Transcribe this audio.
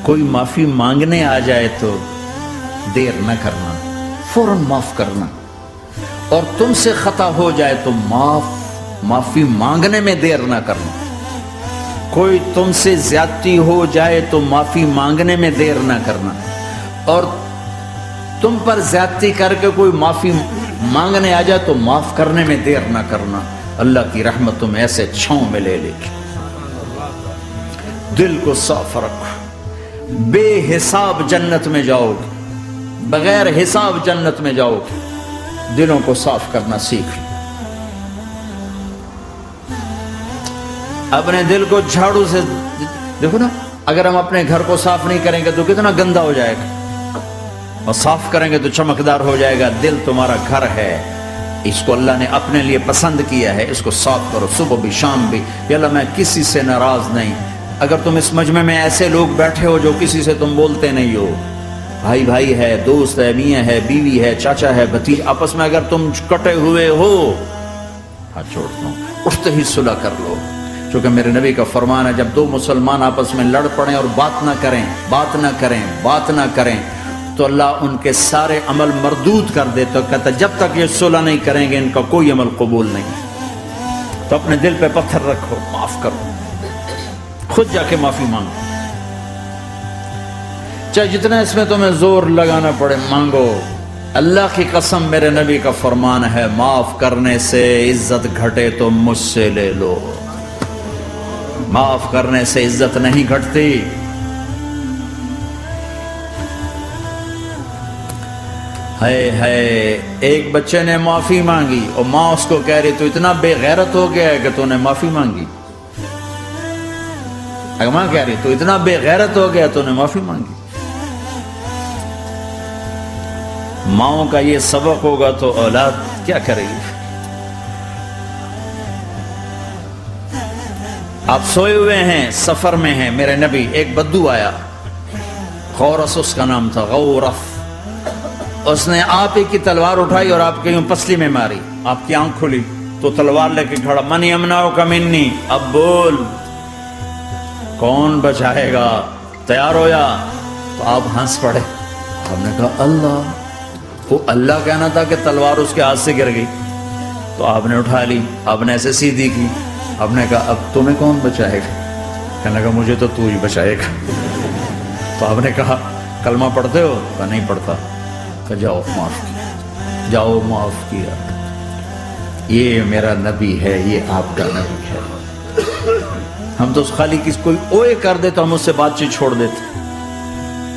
کوئی معافی مانگنے آ جائے تو دیر نہ کرنا، فوراً معاف کرنا، اور تم سے خطا ہو جائے تو معافی مانگنے میں دیر نہ کرنا۔ کوئی تم سے زیادتی ہو جائے تو معافی مانگنے میں دیر نہ کرنا، اور تم پر زیادتی کر کے کوئی معافی مانگنے آ جائے تو معاف کرنے میں دیر نہ کرنا۔ اللہ کی رحمت تم ایسے چھاؤں میں لے لے گی۔ دل کو صاف رکھو، بے حساب جنت میں جاؤ گے، بغیر حساب جنت میں جاؤ گے۔ دلوں کو صاف کرنا سیکھ لو۔ اپنے دل کو جھاڑو سے دیکھو نا، اگر ہم اپنے گھر کو صاف نہیں کریں گے تو کتنا گندا ہو جائے گا، اور صاف کریں گے تو چمکدار ہو جائے گا۔ دل تمہارا گھر ہے، اس کو اللہ نے اپنے لیے پسند کیا ہے، اس کو صاف کرو صبح بھی شام بھی۔ یا اللہ میں کسی سے ناراض نہیں۔ اگر تم اس مجمع میں ایسے لوگ بیٹھے ہو جو کسی سے تم بولتے نہیں ہو، بھائی بھائی ہے، دوست ہے، میاں ہے، بیوی ہے، چاچا ہے، بھتیجا، آپس میں اگر تم کٹے ہوئے ہو، ہاتھ چھوڑ دو، اٹھتے ہی صلح کر لو۔ چونکہ میرے نبی کا فرمان ہے، جب دو مسلمان آپس میں لڑ پڑیں اور بات نہ کریں تو اللہ ان کے سارے عمل مردود کر دے۔ تو کہتا جب تک یہ صلح نہیں کریں گے ان کا کوئی عمل قبول نہیں۔ تو اپنے دل پہ پتھر رکھو، معاف کرو، خود جا کے معافی مانگو، چاہے جتنا اس میں تمہیں زور لگانا پڑے مانگو۔ اللہ کی قسم میرے نبی کا فرمان ہے، معاف کرنے سے عزت گھٹے تو مجھ سے لے لو، معاف کرنے سے عزت نہیں گھٹتی۔ ایک بچے نے معافی مانگی اور ماں اس کو کہہ رہی تو اتنا بے غیرت ہو گیا ہے کہ تو نے معافی مانگی۔ اگر ماں کہہ رہی تو اتنا بے غیرت ہو گیا تو نے معافی مانگی۔ ماؤں کا یہ سبق ہوگا تو اولاد کیا کرے گی؟ آپ سوئے ہوئے ہیں، سفر میں ہیں، میرے نبی، ایک بدو آیا، غورس اس کا نام تھا، غورف۔ اس نے آپ ہی کی تلوار اٹھائی اور آپ کے یوں پسلی میں ماری، آپ کی آنکھ کھلی تو تلوار لے کے کھڑا، من یمنعک منی، اب بول کون بچائے گا؟ تیار ہو یا؟ تو آپ ہنس پڑے۔ آپ نے کہا اللہ، وہ اللہ کہنا تھا کہ تلوار اس کے ہاتھ سے گر گئی۔ تو آپ نے اٹھا لی، آپ نے ایسے سیدھی کی، آپ نے کہا اب تمہیں کون بچائے گا؟ کہنے لگا مجھے تو تو ہی بچائے گا۔ تو آپ نے کہا کلمہ پڑھتے ہو؟ کہا نہیں پڑھتا۔ کہا جاؤ معاف کیا، جاؤ معاف کیا۔ یہ میرا نبی ہے، یہ آپ کا نبی ہے۔ ہم تو خالی کوئی اوے کر دے تو ہم اس سے بات چیت چھوڑ دیتے۔